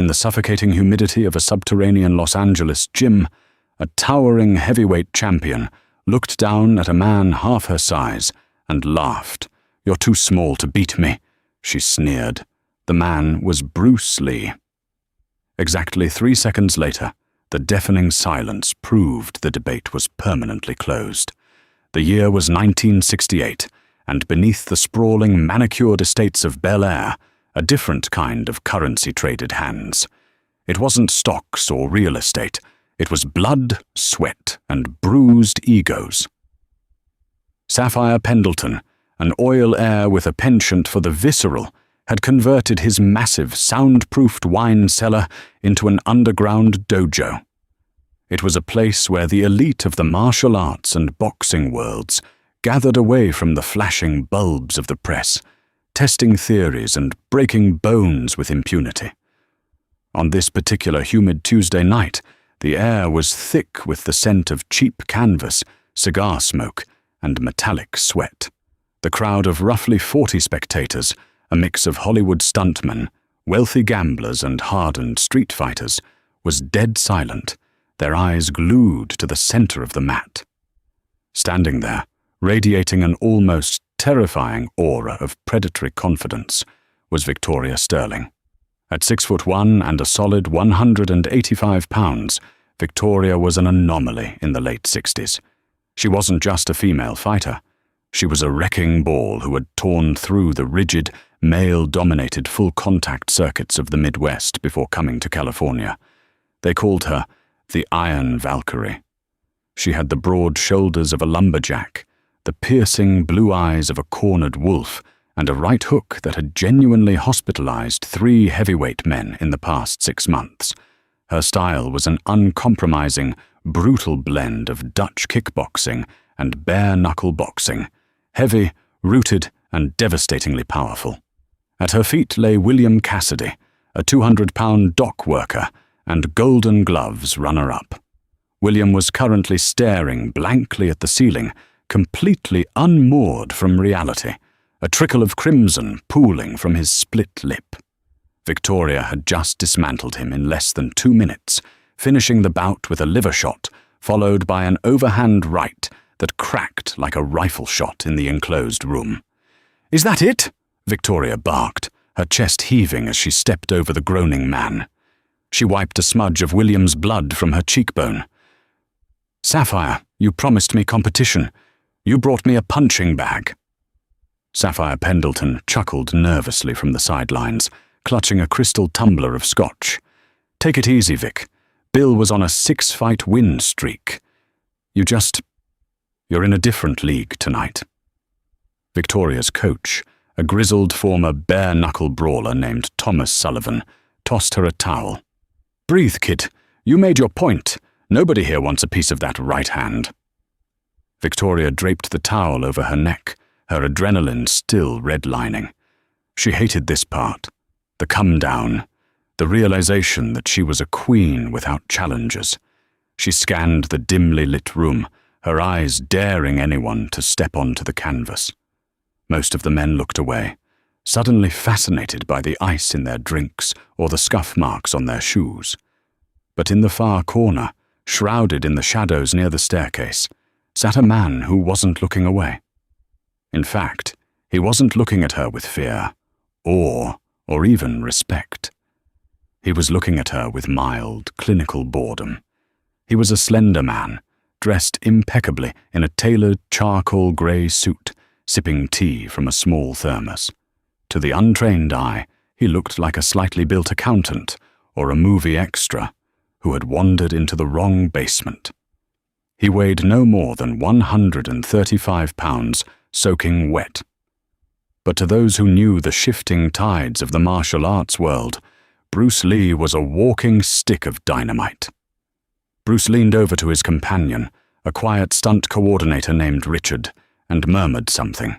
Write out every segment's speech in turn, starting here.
In the suffocating humidity of a subterranean Los Angeles gym, a towering heavyweight champion looked down at a man half her size and laughed. "You're too small to beat me," she sneered. The man was Bruce Lee. Exactly 3 seconds later, the deafening silence proved the debate was permanently closed. The year was 1968, and beneath the sprawling, manicured estates of Bel Air, a different kind of currency traded hands. It wasn't stocks or real estate. It was blood, sweat, and bruised egos. Sapphire Pendleton, an oil heir with a penchant for the visceral, had converted his massive, soundproofed wine cellar into an underground dojo. It was a place where the elite of the martial arts and boxing worlds gathered away from the flashing bulbs of the press, testing theories and breaking bones with impunity. On this particular humid Tuesday night, the air was thick with the scent of cheap canvas, cigar smoke, and metallic sweat. The crowd of roughly 40 spectators, a mix of Hollywood stuntmen, wealthy gamblers, and hardened street fighters, was dead silent, their eyes glued to the center of the mat. Standing there, radiating an almost terrifying aura of predatory confidence, was Victoria Sterling. At 6'1" and a solid 185 pounds, Victoria was an anomaly in the late 60s. She wasn't just a female fighter. She was a wrecking ball who had torn through the rigid, male-dominated full-contact circuits of the Midwest before coming to California. They called her the Iron Valkyrie. She had the broad shoulders of a lumberjack, the piercing blue eyes of a cornered wolf, and a right hook that had genuinely hospitalized 3 heavyweight men in the past 6 months. Her style was an uncompromising, brutal blend of Dutch kickboxing and bare-knuckle boxing, heavy, rooted, and devastatingly powerful. At her feet lay William Cassidy, a 200-pound dock worker and Golden Gloves runner-up. William was currently staring blankly at the ceiling, completely unmoored from reality, a trickle of crimson pooling from his split lip. Victoria had just dismantled him in less than 2 minutes, finishing the bout with a liver shot, followed by an overhand right that cracked like a rifle shot in the enclosed room. "Is that it?" Victoria barked, her chest heaving as she stepped over the groaning man. She wiped a smudge of William's blood from her cheekbone. "Sapphire, you promised me competition. You brought me a punching bag." Sapphire Pendleton chuckled nervously from the sidelines, clutching a crystal tumbler of scotch. "Take it easy, Vic. Bill was on a 6-fight win streak. You're in a different league tonight." Victoria's coach, a grizzled former bare-knuckle brawler named Thomas Sullivan, tossed her a towel. "Breathe, kid. You made your point. Nobody here wants a piece of that right hand." Victoria draped the towel over her neck, her adrenaline still redlining. She hated this part, the come-down, the realization that she was a queen without challengers. She scanned the dimly lit room, her eyes daring anyone to step onto the canvas. Most of the men looked away, suddenly fascinated by the ice in their drinks or the scuff marks on their shoes. But in the far corner, shrouded in the shadows near the staircase, sat a man who wasn't looking away. In fact, he wasn't looking at her with fear, awe, or even respect. He was looking at her with mild, clinical boredom. He was a slender man, dressed impeccably in a tailored charcoal grey suit, sipping tea from a small thermos. To the untrained eye, he looked like a slightly built accountant or a movie extra who had wandered into the wrong basement. He weighed no more than 135 pounds, soaking wet. But to those who knew the shifting tides of the martial arts world, Bruce Lee was a walking stick of dynamite. Bruce leaned over to his companion, a quiet stunt coordinator named Richard, and murmured something.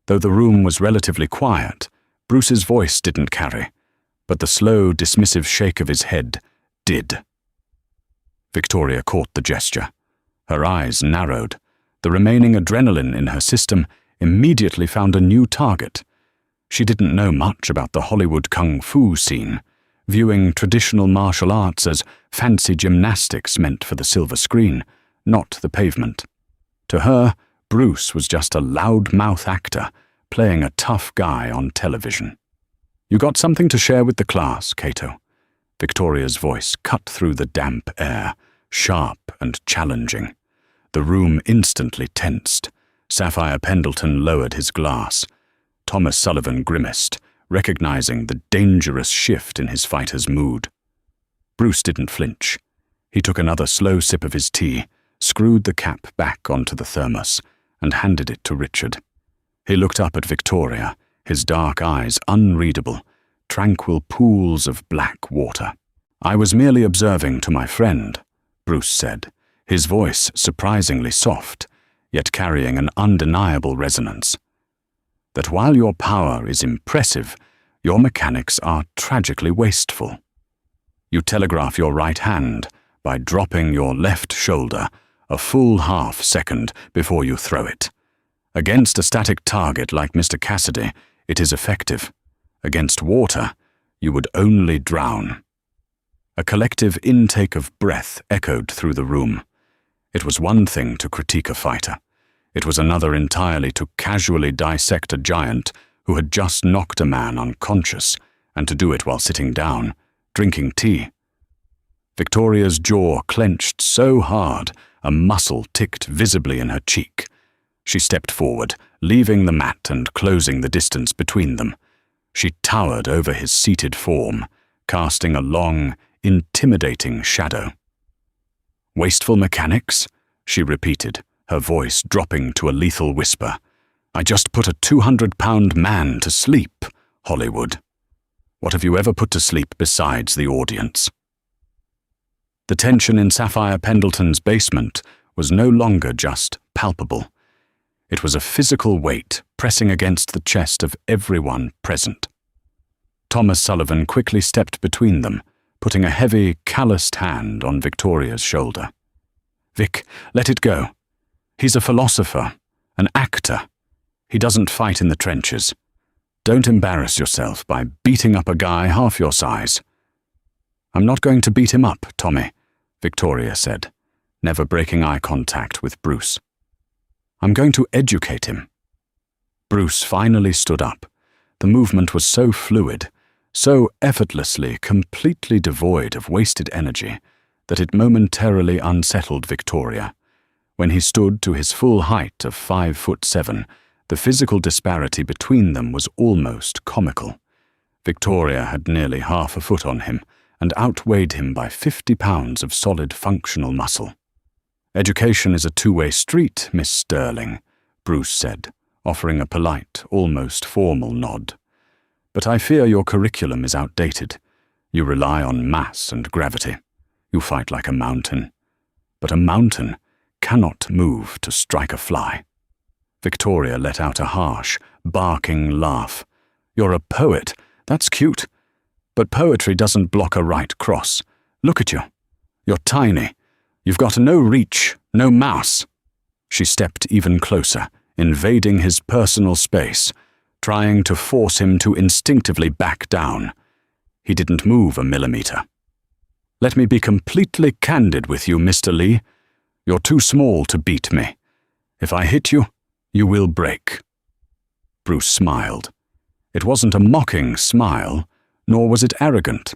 Though the room was relatively quiet, Bruce's voice didn't carry, but the slow, dismissive shake of his head did. Victoria caught the gesture. Her eyes narrowed. The remaining adrenaline in her system immediately found a new target. She didn't know much about the Hollywood kung fu scene. viewing traditional martial arts as fancy gymnastics meant for the silver screen, not the pavement. To her, Bruce was just a loudmouth actor playing a tough guy on television. "You got something to share with the class, Cato?" Victoria's voice cut through the damp air, sharp and challenging. The room instantly tensed. Sapphire Pendleton lowered his glass. Thomas Sullivan grimaced, recognizing the dangerous shift in his fighter's mood. Bruce didn't flinch. He took another slow sip of his tea, screwed the cap back onto the thermos, and handed it to Richard. He looked up at Victoria, his dark eyes unreadable, tranquil pools of black water. "I was merely observing to my friend," Bruce said, his voice surprisingly soft, yet carrying an undeniable resonance, "that while your power is impressive, your mechanics are tragically wasteful. You telegraph your right hand by dropping your left shoulder a full half-second before you throw it. Against a static target like Mr. Cassidy, it is effective. Against water, you would only drown." A collective intake of breath echoed through the room. It was one thing to critique a fighter. It was another entirely to casually dissect a giant who had just knocked a man unconscious, and to do it while sitting down, drinking tea. Victoria's jaw clenched so hard, a muscle ticked visibly in her cheek. She stepped forward, leaving the mat and closing the distance between them. She towered over his seated form, casting a long, intimidating shadow. "Wasteful mechanics?" she repeated, her voice dropping to a lethal whisper. "I just put a 200-pound man to sleep, Hollywood. What have you ever put to sleep besides the audience?" The tension in Sapphire Pendleton's basement was no longer just palpable. It was a physical weight pressing against the chest of everyone present. Thomas Sullivan quickly stepped between them, putting a heavy, calloused hand on Victoria's shoulder. "Vic, let it go. He's a philosopher, an actor. He doesn't fight in the trenches. Don't embarrass yourself by beating up a guy half your size." "I'm not going to beat him up, Tommy," Victoria said, never breaking eye contact with Bruce. "I'm going to educate him." Bruce finally stood up. The movement was so fluid, so effortlessly, completely devoid of wasted energy, that it momentarily unsettled Victoria. When he stood to his full height of 5'7", the physical disparity between them was almost comical. Victoria had nearly half a foot on him, and outweighed him by 50 pounds of solid functional muscle. "Education is a two-way street, Miss Sterling," Bruce said, offering a polite, almost formal nod. "But I fear your curriculum is outdated. You rely on mass and gravity. You fight like a mountain. But a mountain cannot move to strike a fly." Victoria let out a harsh, barking laugh. "You're a poet. That's cute. But poetry doesn't block a right cross. Look at you. You're tiny. You've got no reach, no mouse." She stepped even closer, invading his personal space, trying to force him to instinctively back down. He didn't move a millimeter. "Let me be completely candid with you, Mr. Lee. You're too small to beat me. If I hit you, you will break." Bruce smiled. It wasn't a mocking smile, nor was it arrogant.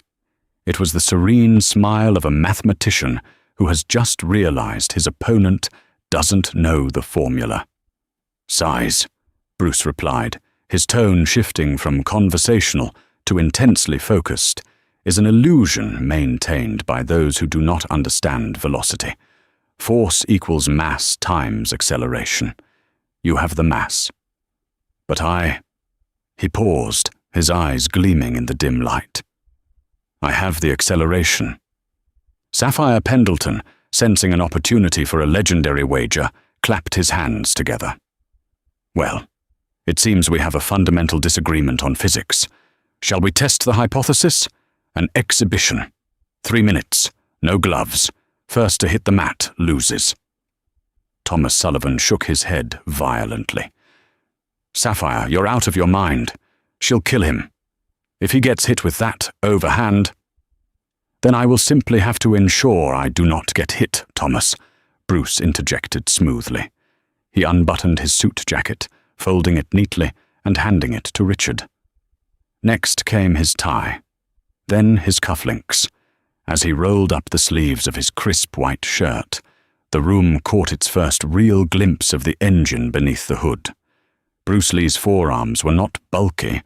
It was the serene smile of a mathematician who has just realized his opponent doesn't know the formula. "Size," Bruce replied, his tone shifting from conversational to intensely focused, "is an illusion maintained by those who do not understand velocity. Force equals mass times acceleration. You have the mass. But I—" He paused, his eyes gleaming in the dim light. "I have the acceleration." Sapphire Pendleton, sensing an opportunity for a legendary wager, clapped his hands together. "Well, it seems we have a fundamental disagreement on physics. Shall we test the hypothesis? An exhibition. 3 minutes, no gloves. First to hit the mat loses." Thomas Sullivan shook his head violently. "Sapphire, you're out of your mind. She'll kill him. If he gets hit with that overhand, Then I will simply have to ensure I do not get hit, Thomas, Bruce interjected smoothly. He unbuttoned his suit jacket, folding it neatly and handing it to Richard. Next came his tie, then his cufflinks. As he rolled up the sleeves of his crisp white shirt, the room caught its first real glimpse of the engine beneath the hood. Bruce Lee's forearms were not bulky,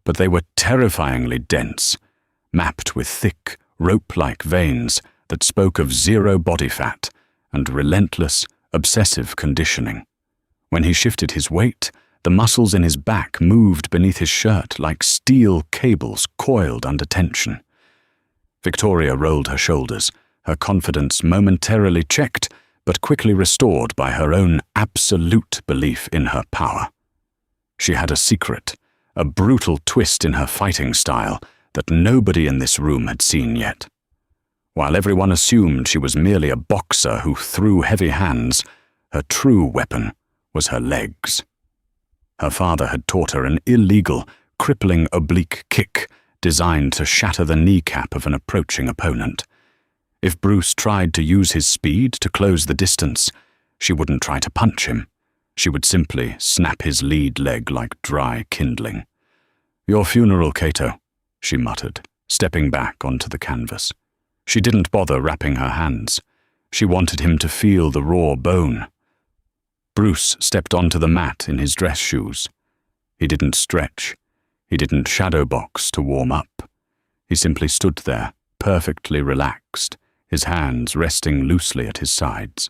but they were terrifyingly dense, mapped with thick, rope-like veins that spoke of zero body fat and relentless, obsessive conditioning. When he shifted his weight, the muscles in his back moved beneath his shirt like steel cables coiled under tension. Victoria rolled her shoulders, her confidence momentarily checked but quickly restored by her own absolute belief in her power. She had a secret, a brutal twist in her fighting style that nobody in this room had seen yet. While everyone assumed she was merely a boxer who threw heavy hands, her true weapon was her legs. Her father had taught her an illegal, crippling oblique kick designed to shatter the kneecap of an approaching opponent. If Bruce tried to use his speed to close the distance, she wouldn't try to punch him. She would simply snap his lead leg like dry kindling. "Your funeral, Cato," she muttered, stepping back onto the canvas. She didn't bother wrapping her hands. She wanted him to feel the raw bone. Bruce stepped onto the mat in his dress shoes. He didn't stretch. He didn't shadow box to warm up. He simply stood there, perfectly relaxed, his hands resting loosely at his sides.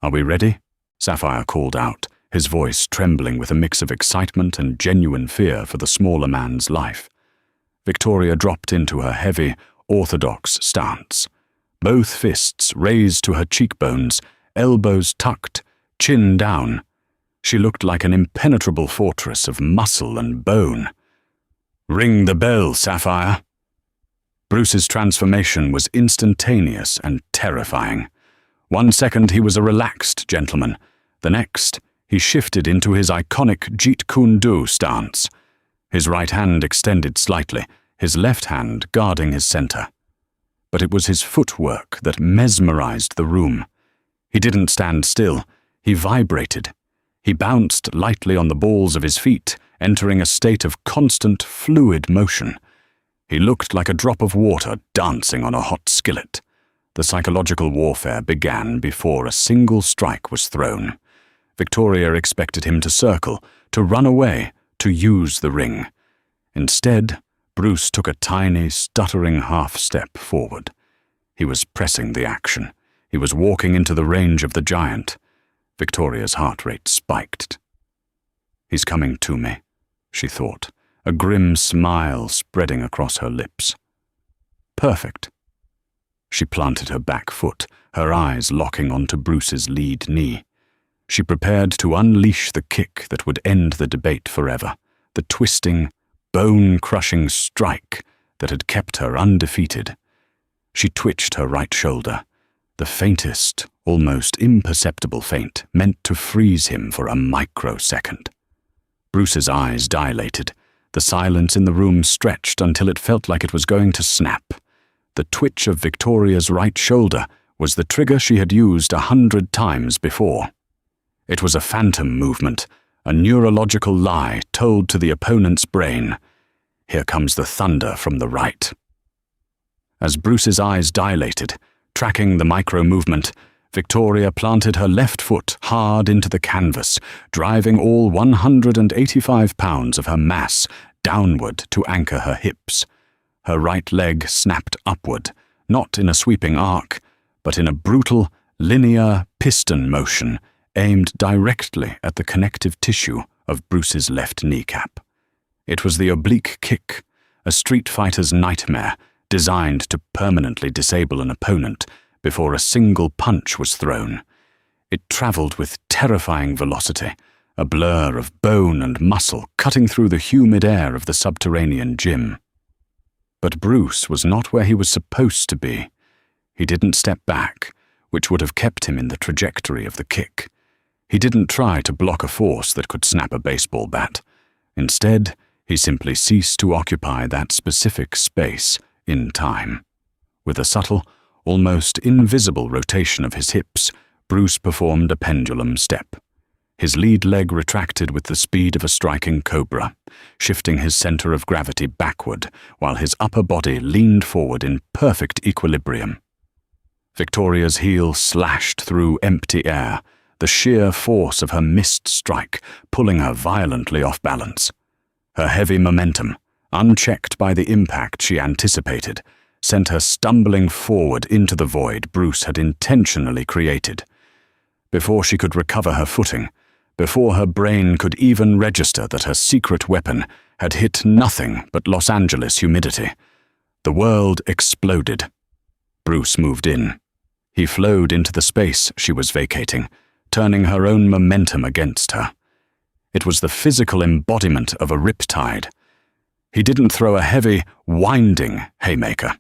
"Are we ready?" Sapphire called out, his voice trembling with a mix of excitement and genuine fear for the smaller man's life. Victoria dropped into her heavy, orthodox stance. Both fists raised to her cheekbones, elbows tucked, chin down. She looked like an impenetrable fortress of muscle and bone. "Ring the bell, Sapphire." Bruce's transformation was instantaneous and terrifying. 1 second he was a relaxed gentleman. The next, he shifted into his iconic Jeet Kune Do stance. His right hand extended slightly, his left hand guarding his center. But it was his footwork that mesmerized the room. He didn't stand still. He vibrated. He bounced lightly on the balls of his feet, entering a state of constant, fluid motion. He looked like a drop of water dancing on a hot skillet. The psychological warfare began before a single strike was thrown. Victoria expected him to circle, to run away, to use the ring. Instead, Bruce took a tiny, stuttering half-step forward. He was pressing the action. He was walking into the range of the giant. Victoria's heart rate spiked. "He's coming to me," she thought, a grim smile spreading across her lips. "Perfect." She planted her back foot, her eyes locking onto Bruce's lead knee. She prepared to unleash the kick that would end the debate forever, the twisting, bone-crushing strike that had kept her undefeated. She twitched her right shoulder, the faintest, almost imperceptible feint meant to freeze him for a microsecond. Bruce's eyes dilated. The silence in the room stretched until it felt like it was going to snap. The twitch of Victoria's right shoulder was the trigger she had used 100 times before. It was a phantom movement, a neurological lie told to the opponent's brain. Here comes the thunder from the right. As Bruce's eyes dilated, tracking the micro-movement, Victoria planted her left foot hard into the canvas, driving all 185 pounds of her mass downward to anchor her hips. Her right leg snapped upward, not in a sweeping arc, but in a brutal, linear piston motion aimed directly at the connective tissue of Bruce's left kneecap. It was the oblique kick, a street fighter's nightmare designed to permanently disable an opponent before a single punch was thrown. It traveled with terrifying velocity, a blur of bone and muscle cutting through the humid air of the subterranean gym. But Bruce was not where he was supposed to be. He didn't step back, which would have kept him in the trajectory of the kick. He didn't try to block a force that could snap a baseball bat. Instead, he simply ceased to occupy that specific space in time. With a subtle, almost invisible rotation of his hips, Bruce performed a pendulum step. His lead leg retracted with the speed of a striking cobra, shifting his center of gravity backward, while his upper body leaned forward in perfect equilibrium. Victoria's heel slashed through empty air, the sheer force of her missed strike pulling her violently off balance. Her heavy momentum, unchecked by the impact she anticipated, sent her stumbling forward into the void Bruce had intentionally created. Before she could recover her footing, before her brain could even register that her secret weapon had hit nothing but Los Angeles humidity, the world exploded. Bruce moved in. He flowed into the space she was vacating, turning her own momentum against her. It was the physical embodiment of a riptide. He didn't throw a heavy, winding haymaker.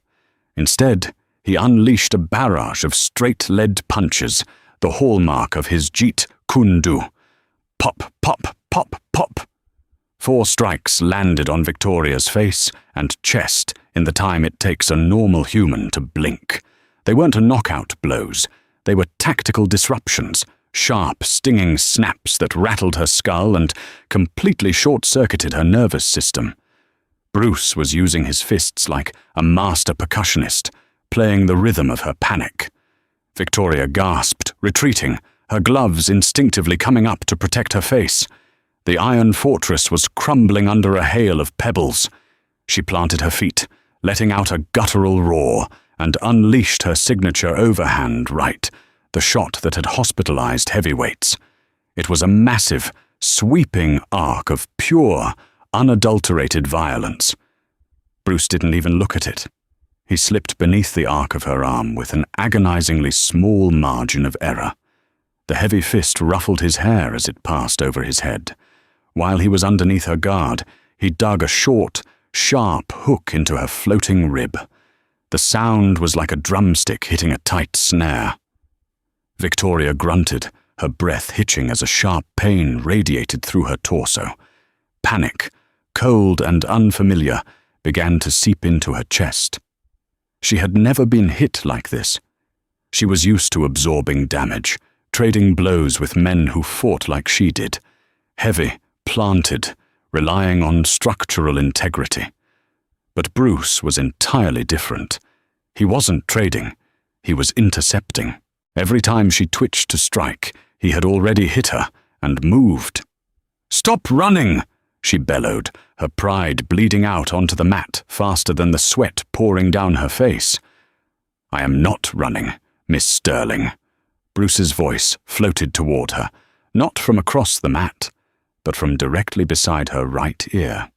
Instead, he unleashed a barrage of straight-led punches, the hallmark of his Jeet Kune Do. Pop, pop, pop, pop. 4 strikes landed on Victoria's face and chest in the time it takes a normal human to blink. They weren't knockout blows. They were tactical disruptions, sharp, stinging snaps that rattled her skull and completely short-circuited her nervous system. Bruce was using his fists like a master percussionist, playing the rhythm of her panic. Victoria gasped, retreating, her gloves instinctively coming up to protect her face. The iron fortress was crumbling under a hail of pebbles. She planted her feet, letting out a guttural roar, and unleashed her signature overhand right, the shot that had hospitalized heavyweights. It was a massive, sweeping arc of pure, unadulterated violence. Bruce didn't even look at it. He slipped beneath the arc of her arm with an agonizingly small margin of error. The heavy fist ruffled his hair as it passed over his head. While he was underneath her guard, he dug a short, sharp hook into her floating rib. The sound was like a drumstick hitting a tight snare. Victoria grunted, her breath hitching as a sharp pain radiated through her torso. Panic, cold and unfamiliar, began to seep into her chest. She had never been hit like this. She was used to absorbing damage, trading blows with men who fought like she did. Heavy, planted, relying on structural integrity. But Bruce was entirely different. He wasn't trading. He was intercepting. Every time she twitched to strike, he had already hit her and moved. "Stop running!" she bellowed, her pride bleeding out onto the mat faster than the sweat pouring down her face. "I am not running, Miss Sterling." Bruce's voice floated toward her, not from across the mat, but from directly beside her right ear.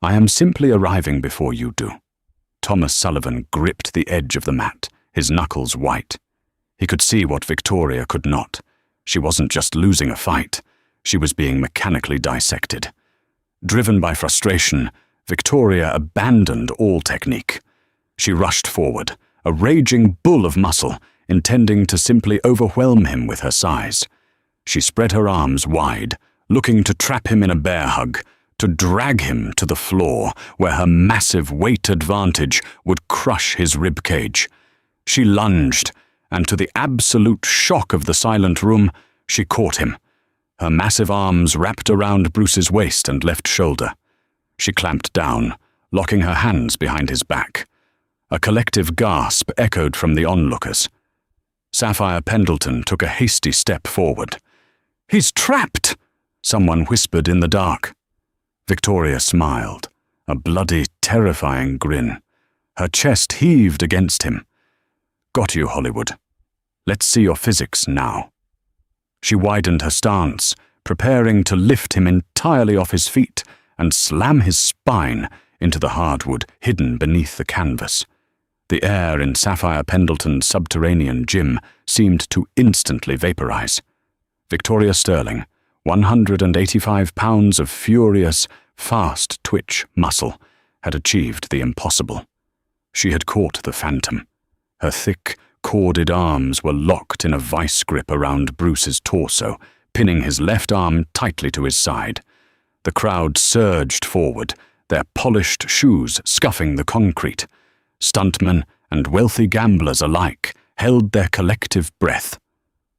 "I am simply arriving before you do." Thomas Sullivan gripped the edge of the mat, his knuckles white. He could see what Victoria could not. She wasn't just losing a fight. She was being mechanically dissected. Driven by frustration, Victoria abandoned all technique. She rushed forward, a raging bull of muscle, intending to simply overwhelm him with her size. She spread her arms wide, looking to trap him in a bear hug, to drag him to the floor, where her massive weight advantage would crush his ribcage. She lunged, and to the absolute shock of the silent room, she caught him. Her massive arms wrapped around Bruce's waist and left shoulder. She clamped down, locking her hands behind his back. A collective gasp echoed from the onlookers. Sapphire Pendleton took a hasty step forward. "He's trapped!" someone whispered in the dark. Victoria smiled, a bloody, terrifying grin. Her chest heaved against him. "Got you, Hollywood. Let's see your physics now." She widened her stance, preparing to lift him entirely off his feet and slam his spine into the hardwood hidden beneath the canvas. The air in Sapphire Pendleton's subterranean gym seemed to instantly vaporize. Victoria Sterling, 185 pounds of furious, fast twitch muscle, had achieved the impossible. She had caught the phantom. Her thick, corded arms were locked in a vice grip around Bruce's torso, pinning his left arm tightly to his side. The crowd surged forward, their polished shoes scuffing the concrete. Stuntmen and wealthy gamblers alike held their collective breath.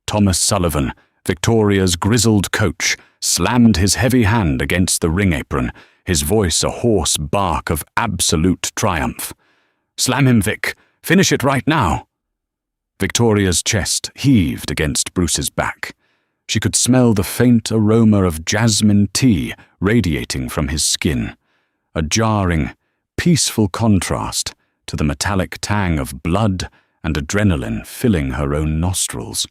Thomas Sullivan, Victoria's grizzled coach, slammed his heavy hand against the ring apron, his voice a hoarse bark of absolute triumph. "Slam him, Vic! Finish it right now!" Victoria's chest heaved against Bruce's back. She could smell the faint aroma of jasmine tea radiating from his skin, a jarring, peaceful contrast to the metallic tang of blood and adrenaline filling her own nostrils.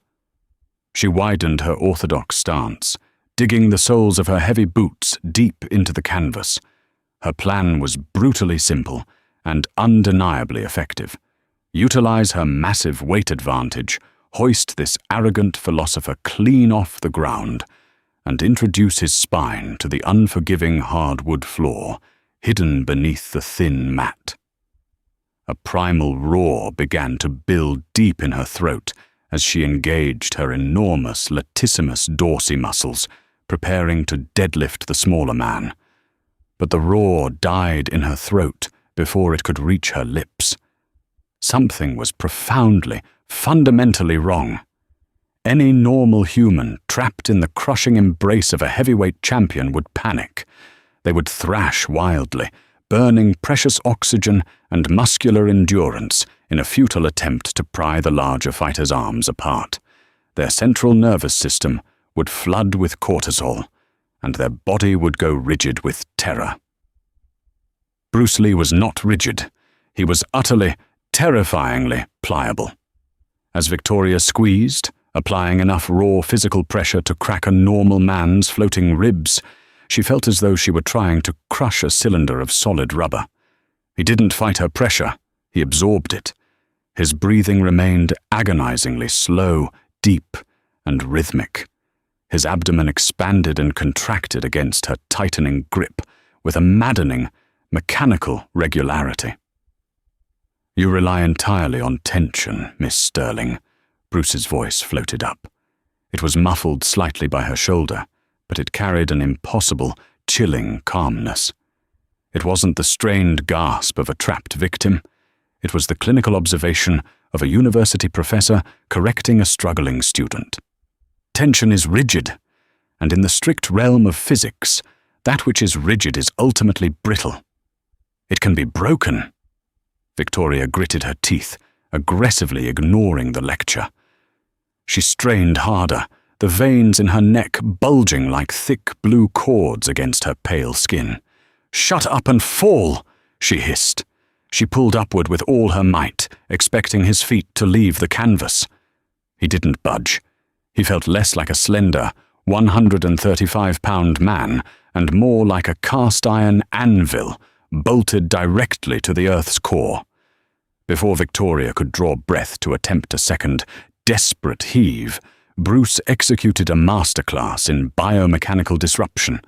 She widened her orthodox stance, digging the soles of her heavy boots deep into the canvas. Her plan was brutally simple and undeniably effective. Utilize her massive weight advantage, hoist this arrogant philosopher clean off the ground, and introduce his spine to the unforgiving hardwood floor, hidden beneath the thin mat. A primal roar began to build deep in her throat as she engaged her enormous latissimus dorsi muscles, preparing to deadlift the smaller man. But the roar died in her throat before it could reach her lips. Something was profoundly, fundamentally wrong. Any normal human trapped in the crushing embrace of a heavyweight champion would panic. They would thrash wildly, burning precious oxygen and muscular endurance in a futile attempt to pry the larger fighter's arms apart. Their central nervous system would flood with cortisol, and their body would go rigid with terror. Bruce Lee was not rigid. He was utterly, terrifyingly pliable. As Victoria squeezed, applying enough raw physical pressure to crack a normal man's floating ribs, she felt as though she were trying to crush a cylinder of solid rubber. He didn't fight her pressure, he absorbed it. His breathing remained agonizingly slow, deep, and rhythmic. His abdomen expanded and contracted against her tightening grip with a maddening, mechanical regularity. "You rely entirely on tension, Miss Sterling," Bruce's voice floated up. It was muffled slightly by her shoulder, but it carried an impossible, chilling calmness. It wasn't the strained gasp of a trapped victim. It was the clinical observation of a university professor correcting a struggling student. Tension is rigid, and in the strict realm of physics, that which is rigid is ultimately brittle. It can be broken. Victoria gritted her teeth, aggressively ignoring the lecture. She strained harder, the veins in her neck bulging like thick blue cords against her pale skin. "Shut up and fall!" she hissed. She pulled upward with all her might, expecting his feet to leave the canvas. He didn't budge. He felt less like a slender, 135-pound man and more like a cast-iron anvil bolted directly to the Earth's core. Before Victoria could draw breath to attempt a second, desperate heave, Bruce executed a masterclass in biomechanical disruption.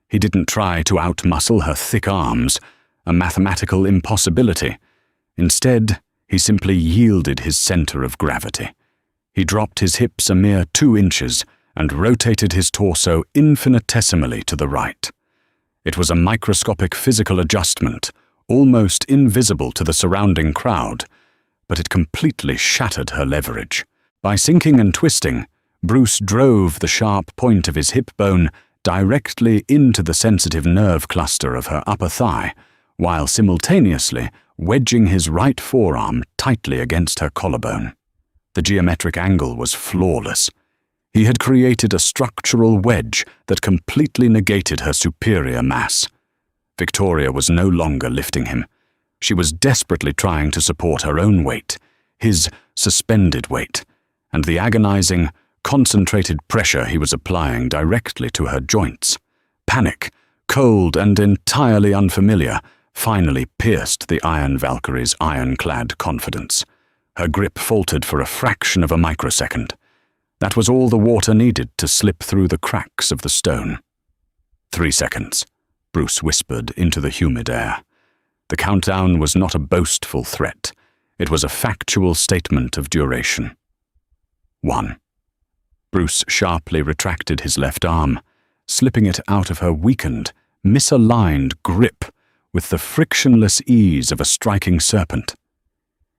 He didn't try to outmuscle her thick arms, a mathematical impossibility. Instead, he simply yielded his center of gravity. He dropped his hips a mere 2 inches and rotated his torso infinitesimally to the right. It was a microscopic physical adjustment, almost invisible to the surrounding crowd, but it completely shattered her leverage. By sinking and twisting, Bruce drove the sharp point of his hip bone directly into the sensitive nerve cluster of her upper thigh, while simultaneously wedging his right forearm tightly against her collarbone. The geometric angle was flawless. He had created a structural wedge that completely negated her superior mass. Victoria was no longer lifting him. She was desperately trying to support her own weight, his suspended weight, and the agonizing, concentrated pressure he was applying directly to her joints. Panic, cold and entirely unfamiliar, finally pierced the Iron Valkyrie's ironclad confidence. Her grip faltered for a fraction of a microsecond. That was all the water needed to slip through the cracks of the stone. 3 seconds, Bruce whispered into the humid air. The countdown was not a boastful threat. It was a factual statement of duration. 1. Bruce sharply retracted his left arm, slipping it out of her weakened, misaligned grip with the frictionless ease of a striking serpent.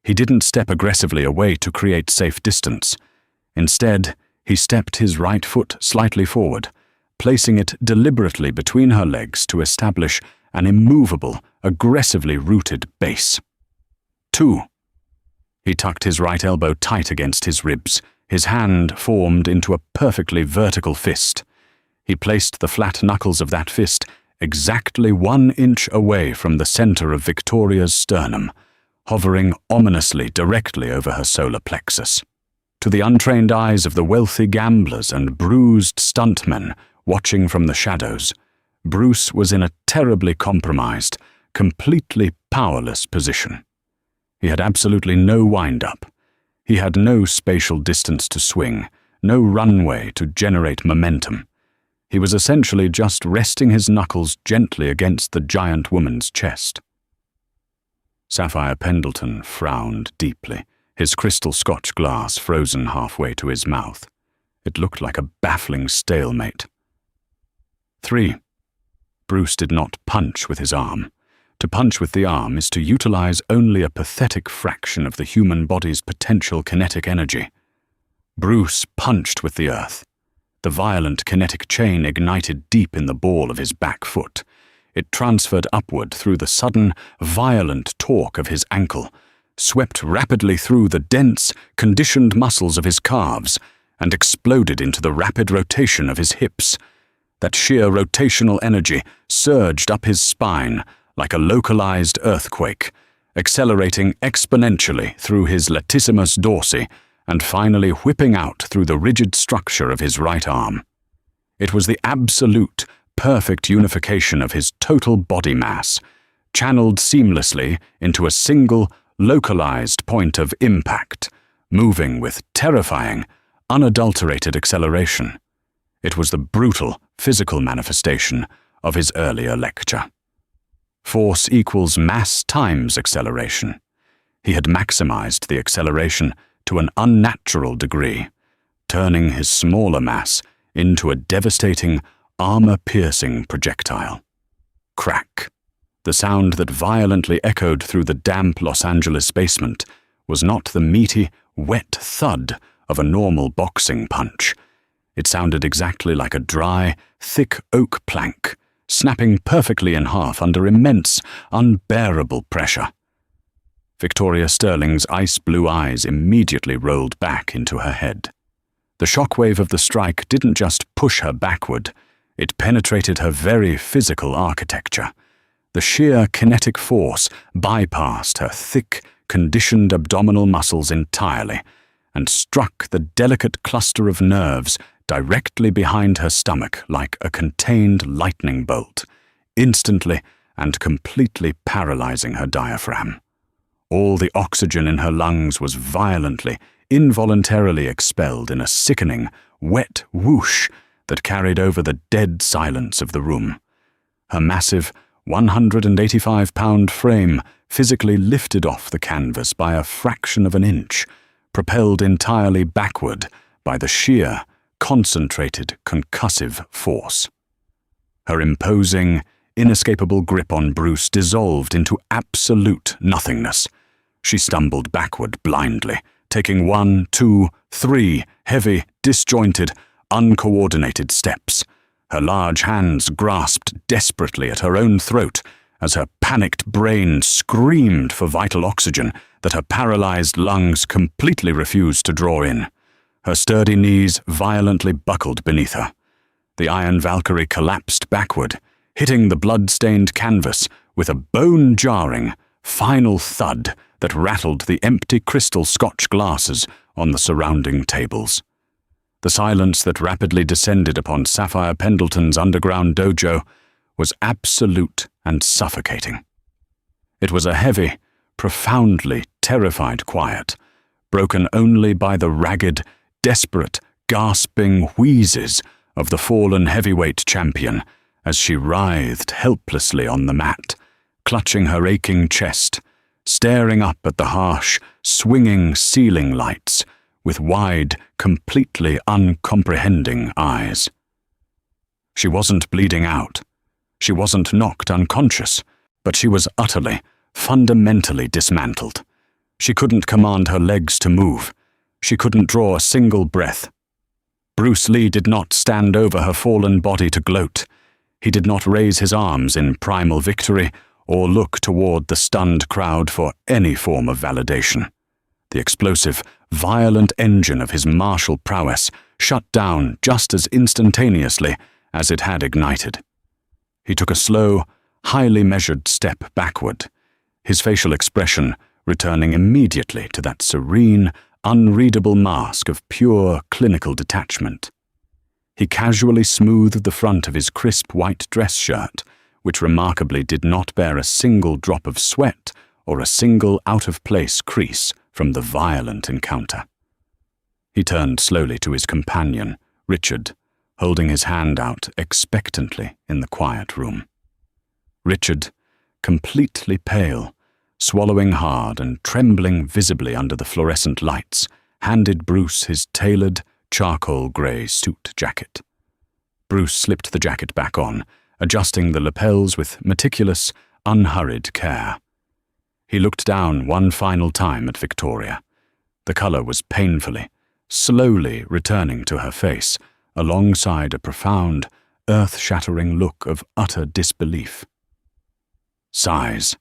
He didn't step aggressively away to create safe distance. Instead, he stepped his right foot slightly forward, placing it deliberately between her legs to establish an immovable, aggressively rooted base. 2. He tucked his right elbow tight against his ribs, his hand formed into a perfectly vertical fist. He placed the flat knuckles of that fist exactly 1 inch away from the center of Victoria's sternum, hovering ominously directly over her solar plexus. To the untrained eyes of the wealthy gamblers and bruised stuntmen watching from the shadows, Bruce was in a terribly compromised, completely powerless position. He had absolutely no wind-up. He had no spatial distance to swing, no runway to generate momentum. He was essentially just resting his knuckles gently against the giant woman's chest. Sapphire Pendleton frowned deeply, his crystal Scotch glass frozen halfway to his mouth. It looked like a baffling stalemate. 3. Bruce did not punch with his arm. To punch with the arm is to utilize only a pathetic fraction of the human body's potential kinetic energy. Bruce punched with the earth. The violent kinetic chain ignited deep in the ball of his back foot. It transferred upward through the sudden, violent torque of his ankle, swept rapidly through the dense, conditioned muscles of his calves, and exploded into the rapid rotation of his hips. That sheer rotational energy surged up his spine like a localized earthquake, accelerating exponentially through his latissimus dorsi and finally whipping out through the rigid structure of his right arm. It was the absolute, perfect unification of his total body mass, channeled seamlessly into a single, localized point of impact, moving with terrifying, unadulterated acceleration. It was the brutal, physical manifestation of his earlier lecture. Force equals mass times acceleration. He had maximized the acceleration to an unnatural degree, turning his smaller mass into a devastating, armor-piercing projectile. Crack. The sound that violently echoed through the damp Los Angeles basement was not the meaty, wet thud of a normal boxing punch. It sounded exactly like a dry, thick oak plank, snapping perfectly in half under immense, unbearable pressure. Victoria Sterling's ice-blue eyes immediately rolled back into her head. The shockwave of the strike didn't just push her backward, it penetrated her very physical architecture. The sheer kinetic force bypassed her thick, conditioned abdominal muscles entirely and struck the delicate cluster of nerves directly behind her stomach like a contained lightning bolt, instantly and completely paralyzing her diaphragm. All the oxygen in her lungs was violently, involuntarily expelled in a sickening, wet whoosh that carried over the dead silence of the room. Her massive, 185-pound frame physically lifted off the canvas by a fraction of an inch, propelled entirely backward by the sheer, concentrated, concussive force. Her imposing, inescapable grip on Bruce dissolved into absolute nothingness. She stumbled backward blindly, taking 1, 2, 3 heavy, disjointed, uncoordinated steps. Her large hands grasped desperately at her own throat as her panicked brain screamed for vital oxygen that her paralyzed lungs completely refused to draw in. Her sturdy knees violently buckled beneath her. The Iron Valkyrie collapsed backward, hitting the blood-stained canvas with a bone-jarring, final thud that rattled the empty crystal Scotch glasses on the surrounding tables. The silence that rapidly descended upon Sapphire Pendleton's underground dojo was absolute and suffocating. It was a heavy, profoundly terrified quiet, broken only by the ragged, desperate, gasping wheezes of the fallen heavyweight champion as she writhed helplessly on the mat, clutching her aching chest, staring up at the harsh, swinging ceiling lights with wide, completely uncomprehending eyes. She wasn't bleeding out. She wasn't knocked unconscious, but she was utterly, fundamentally dismantled. She couldn't command her legs to move. She couldn't draw a single breath. Bruce Lee did not stand over her fallen body to gloat. He did not raise his arms in primal victory or look toward the stunned crowd for any form of validation. The explosive, violent engine of his martial prowess shut down just as instantaneously as it had ignited. He took a slow, highly measured step backward, his facial expression returning immediately to that serene, unreadable mask of pure clinical detachment. He casually smoothed the front of his crisp white dress shirt, which remarkably did not bear a single drop of sweat or a single out-of-place crease from the violent encounter. He turned slowly to his companion, Richard, holding his hand out expectantly in the quiet room. Richard, completely pale, swallowing hard and trembling visibly under the fluorescent lights, handed Bruce his tailored, charcoal-grey suit jacket. Bruce slipped the jacket back on, adjusting the lapels with meticulous, unhurried care. He looked down one final time at Victoria. The color was painfully, slowly returning to her face, alongside a profound, earth-shattering look of utter disbelief. "Sighs,"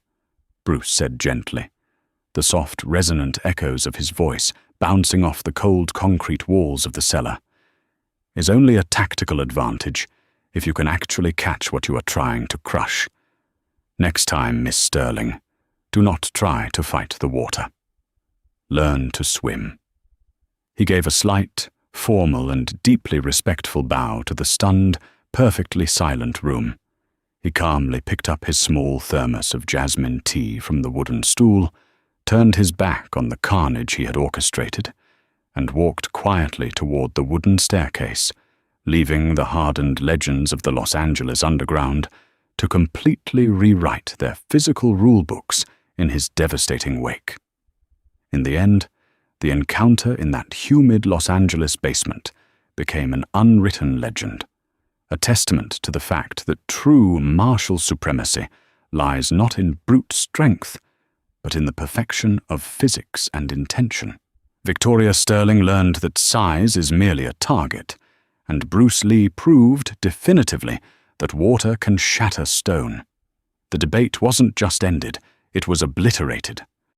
Bruce said gently, the soft, resonant echoes of his voice bouncing off the cold concrete walls of the cellar, "is only a tactical advantage if you can actually catch what you are trying to crush. Next time, Miss Sterling, do not try to fight the water. Learn to swim." He gave a slight, formal and deeply respectful bow to the stunned, perfectly silent room. He calmly picked up his small thermos of jasmine tea from the wooden stool, turned his back on the carnage he had orchestrated, and walked quietly toward the wooden staircase, leaving the hardened legends of the Los Angeles underground to completely rewrite their physical rulebooks in his devastating wake. In the end, the encounter in that humid Los Angeles basement became an unwritten legend, a testament to the fact that true martial supremacy lies not in brute strength, but in the perfection of physics and intention. Victoria Sterling learned that size is merely a target, and Bruce Lee proved definitively that water can shatter stone. The debate wasn't just ended, it was obliterated.